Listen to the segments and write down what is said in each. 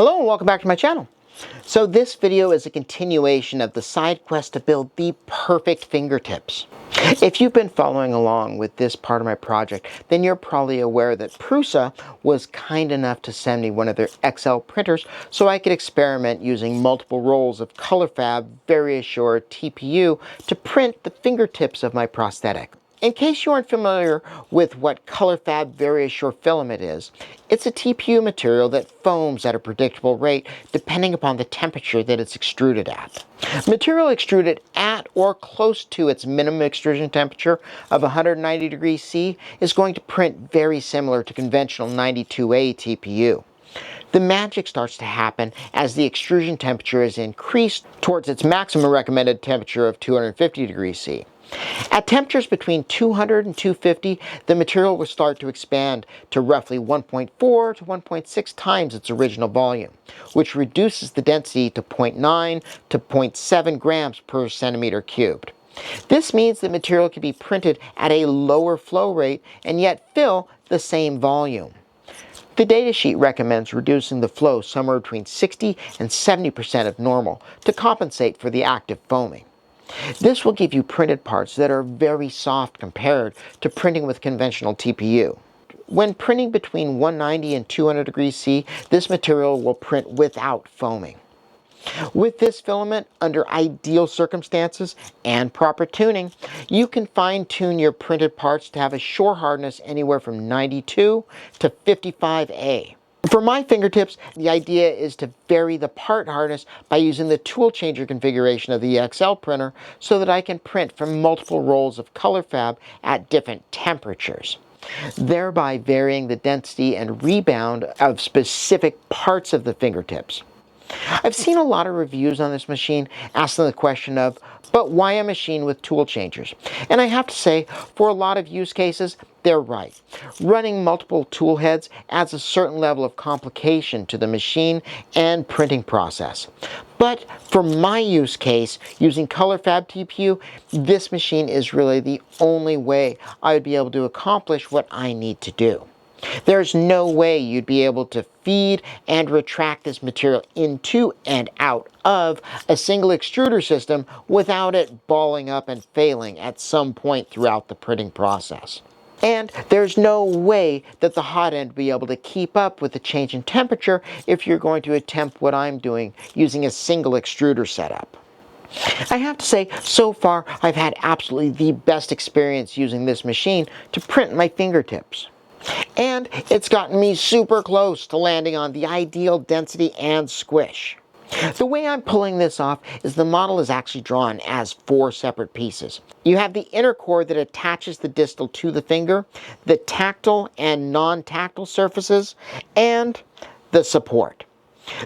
Hello and welcome back to my channel. So this video is a continuation of the side quest to build the perfect fingertips. If you've been following along with this part of my project, then you're probably aware that Prusa was kind enough to send me one of their XL printers so I could experiment using multiple rolls of Colorfabb VariAssure TPU to print the fingertips of my prosthetic. In case you aren't familiar with what Colorfabb VariAssure filament is, it's a TPU material that foams at a predictable rate depending upon the temperature that it's extruded at. Material extruded at or close to its minimum extrusion temperature of 190 degrees C is going to print very similar to conventional 92A TPU. The magic starts to happen as the extrusion temperature is increased towards its maximum recommended temperature of 250 degrees C. At temperatures between 200 and 250, the material will start to expand to roughly 1.4 to 1.6 times its original volume, which reduces the density to 0.9 to 0.7 grams per centimeter cubed. This means that material can be printed at a lower flow rate and yet fill the same volume. The datasheet recommends reducing the flow somewhere between 60 and 70% of normal to compensate for the active foaming. This will give you printed parts that are very soft compared to printing with conventional TPU. When printing between 190 and 200 degrees C, this material will print without foaming. With this filament, under ideal circumstances and proper tuning, you can fine-tune your printed parts to have a shore hardness anywhere from 92 to 55A. For my fingertips, the idea is to vary the part hardness by using the tool changer configuration of the XL printer so that I can print from multiple rolls of Colorfabb at different temperatures, thereby varying the density and rebound of specific parts of the fingertips. I've seen a lot of reviews on this machine asking the question of, but why a machine with tool changers? And I have to say, for a lot of use cases, they're right. Running multiple tool heads adds a certain level of complication to the machine and printing process. But for my use case, using Colorfabb TPU, this machine is really the only way I would be able to accomplish what I need to do. There's no way you'd be able to feed and retract this material into and out of a single extruder system without it balling up and failing at some point throughout the printing process. And there's no way that the hot end will be able to keep up with the change in temperature if you're going to attempt what I'm doing using a single extruder setup. I have to say, so far I've had absolutely the best experience using this machine to print my fingertips. And it's gotten me super close to landing on the ideal density and squish. The way I'm pulling this off is the model is actually drawn as 4 separate pieces. You have the inner core that attaches the distal to the finger, the tactile and non-tactile surfaces, and the support.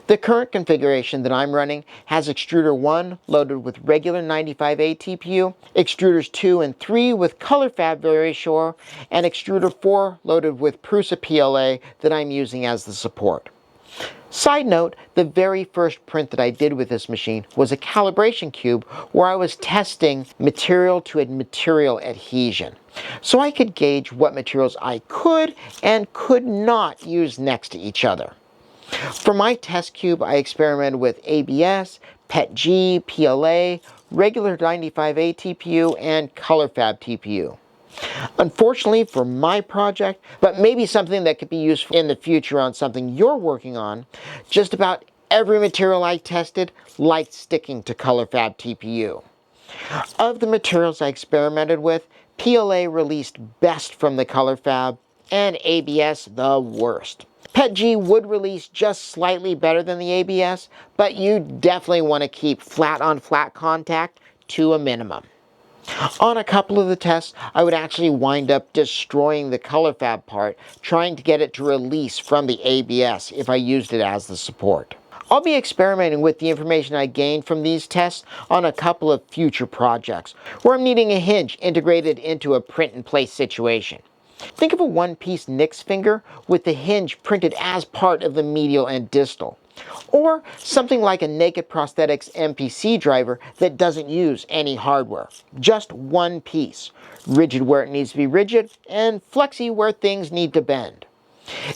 The current configuration that I'm running has extruder 1 loaded with regular 95A TPU, extruders 2 and 3 with Colorfabb VariAssure, and extruder 4 loaded with Prusa PLA that I'm using as the support. Side note, the very first print that I did with this machine was a calibration cube where I was testing material to material adhesion, so I could gauge what materials I could and could not use next to each other. For my test cube, I experimented with ABS, PETG, PLA, regular 95A TPU, and Colorfabb TPU. Unfortunately for my project, but maybe something that could be used in the future on something you're working on, just about every material I tested liked sticking to Colorfabb TPU. Of the materials I experimented with, PLA released best from the Colorfabb, and ABS the worst. PETG would release just slightly better than the ABS, but you definitely want to keep flat-on-flat contact to a minimum. On a couple of the tests, I would actually wind up destroying the Colorfabb part, trying to get it to release from the ABS if I used it as the support. I'll be experimenting with the information I gained from these tests on a couple of future projects, where I'm needing a hinge integrated into a print-and-place situation. Think of a one-piece Nix finger with the hinge printed as part of the medial and distal. Or something like a Naked Prosthetics MPC driver that doesn't use any hardware. Just one piece. Rigid where it needs to be rigid, and flexy where things need to bend.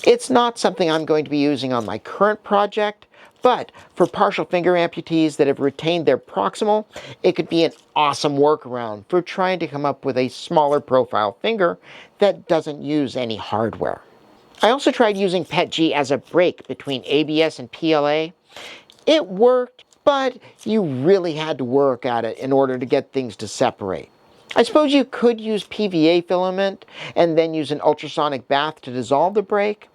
It's not something I'm going to be using on my current project, But for partial finger amputees that have retained their proximal, it could be an awesome workaround for trying to come up with a smaller profile finger that doesn't use any hardware. I also tried using PETG as a break between ABS and PLA. It worked, but you really had to work at it in order to get things to separate. I suppose you could use PVA filament and then use an ultrasonic bath to dissolve the break,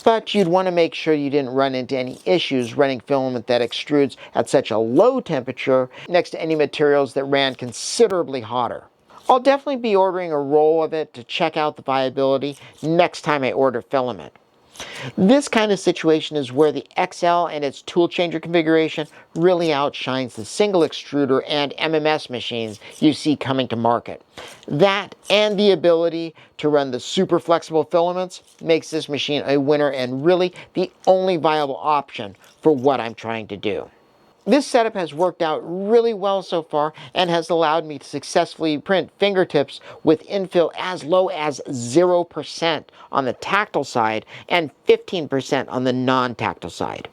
but you'd want to make sure you didn't run into any issues running filament that extrudes at such a low temperature next to any materials that ran considerably hotter. I'll definitely be ordering a roll of it to check out the viability next time I order filament. This kind of situation is where the XL and its tool changer configuration really outshines the single extruder and MMS machines you see coming to market. That and the ability to run the super flexible filaments makes this machine a winner and really the only viable option for what I'm trying to do. This setup has worked out really well so far and has allowed me to successfully print fingertips with infill as low as 0% on the tactile side and 15% on the non-tactile side.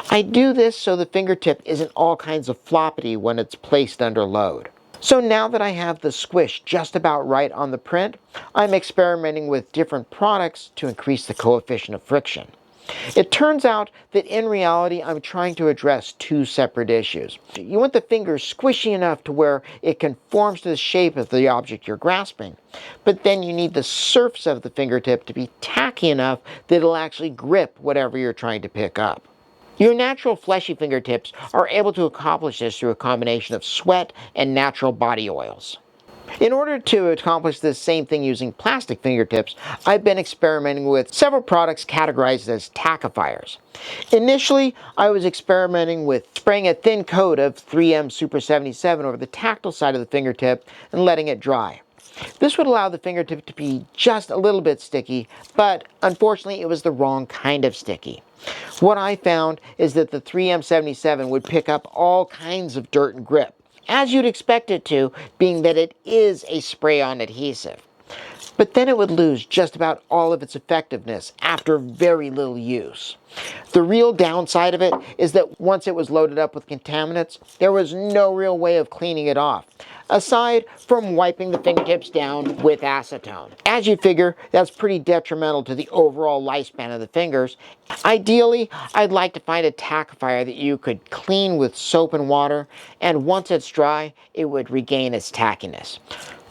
I do this so the fingertip isn't all kinds of floppity when it's placed under load. So now that I have the squish just about right on the print, I'm experimenting with different products to increase the coefficient of friction. It turns out that in reality, I'm trying to address two separate issues. You want the finger squishy enough to where it conforms to the shape of the object you're grasping, but then you need the surface of the fingertip to be tacky enough that it'll actually grip whatever you're trying to pick up. Your natural fleshy fingertips are able to accomplish this through a combination of sweat and natural body oils. In order to accomplish this same thing using plastic fingertips, I've been experimenting with several products categorized as tackifiers. Initially, I was experimenting with spraying a thin coat of 3M Super 77 over the tactile side of the fingertip and letting it dry. This would allow the fingertip to be just a little bit sticky, but unfortunately it was the wrong kind of sticky. What I found is that the 3M 77 would pick up all kinds of dirt and grip, as you'd expect it to, being that it is a spray-on adhesive. But then it would lose just about all of its effectiveness after very little use. The real downside of it is that once it was loaded up with contaminants, there was no real way of cleaning it off, aside from wiping the fingertips down with acetone. As you figure, that's pretty detrimental to the overall lifespan of the fingers. Ideally, I'd like to find a tackifier that you could clean with soap and water, and once it's dry, it would regain its tackiness.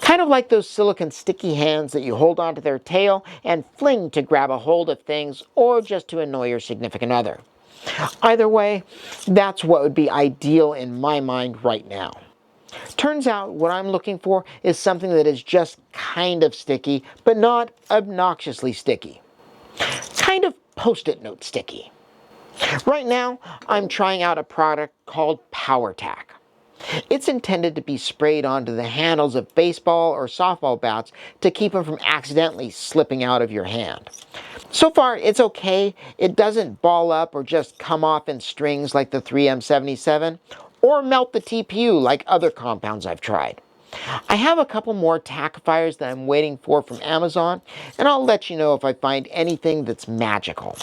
Kind of like those silicone sticky hands that you hold onto their tail and fling to grab a hold of things or just to annoy your significant other. Either way, that's what would be ideal in my mind right now. Turns out what I'm looking for is something that is just kind of sticky, but not obnoxiously sticky. Kind of Post-it note sticky. Right now, I'm trying out a product called PowerTack. It's intended to be sprayed onto the handles of baseball or softball bats to keep them from accidentally slipping out of your hand. So far, it's okay. It doesn't ball up or just come off in strings like the 3M77, or melt the TPU like other compounds I've tried. I have a couple more tackifiers that I'm waiting for from Amazon, and I'll let you know if I find anything that's magical.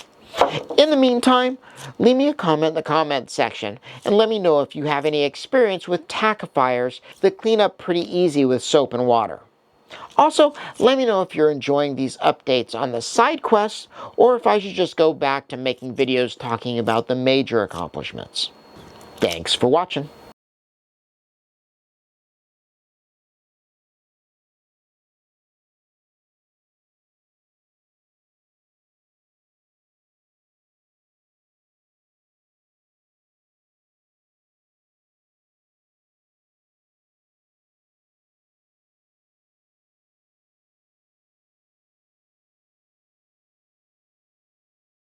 In the meantime, leave me a comment in the comment section and let me know if you have any experience with tackifiers that clean up pretty easy with soap and water. Also, let me know if you're enjoying these updates on the side quests or if I should just go back to making videos talking about the major accomplishments. Thanks for watching.